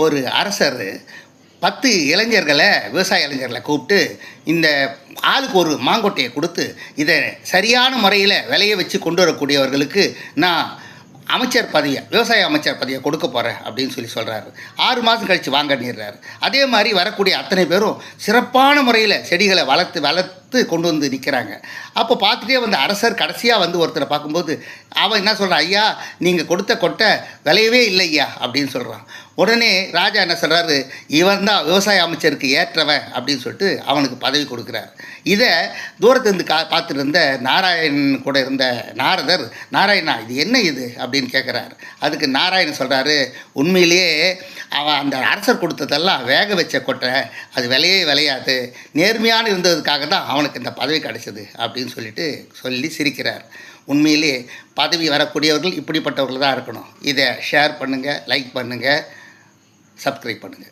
ஒரு அரசர் 10 இளைஞர்களை விவசாய இளைஞர்களை கூப்பிட்டு இந்த ஆளுக்கு ஒரு மாங்கொட்டையை கொடுத்து இதை சரியான முறையில் விளைய வச்சு கொண்டு வரக்கூடியவர்களுக்கு நான் அமைச்சர் பதவியை விவசாய அமைச்சர் பதவியை கொடுக்க போகிறேன் அப்படின்னு சொல்கிறாரு. 6 மாதம் கழித்து வாங்கிடுறாரு. அதே மாதிரி வரக்கூடிய அத்தனை பேரும் சிறப்பான முறையில் செடிகளை வளர்த்து கொண்டு வந்து நிற்கிறாங்க. அப்போ பார்த்துட்டே வந்த அரசர் கடைசியாக வந்து ஒருத்தரை பார்க்கும்போது அவன் என்ன சொல்கிறான், ஐயா நீங்கள் கொடுத்த கொட்டை விளையவே இல்லை ஐயா அப்படின்னு சொல்கிறான். உடனே ராஜா என்ன சொல்கிறாரு, இவன் தான் விவசாய அமைச்சருக்கு ஏற்றவன் அப்படின்னு சொல்லிட்டு அவனுக்கு பதவி கொடுக்குறார். இதை தூரத்துலேருந்து பார்த்துட்டு இருந்த நாராயணன் கூட இருந்த நாரதர், நாராயணா இது என்ன இது அப்படின்னு கேட்குறாரு. அதுக்கு நாராயணன் சொல்கிறாரு, உண்மையிலேயே அவன் அந்த அரசர் கொடுத்ததெல்லாம் வேக வச்ச கொட்டை, அது விளையாது, நேர்மையான இருந்ததுக்காக தான் அவனுக்கு இந்த பதவி கிடைச்சது அப்படின்னு சொல்லி சிரிக்கிறார். உண்மையிலே பதவி வரக்கூடியவர்கள் இப்படிப்பட்டவர்கள் தான் இருக்கணும். இதை ஷேர் பண்ணுங்கள், லைக் பண்ணுங்கள், சப்ஸ்கிரைப் பண்ணுங்கள்.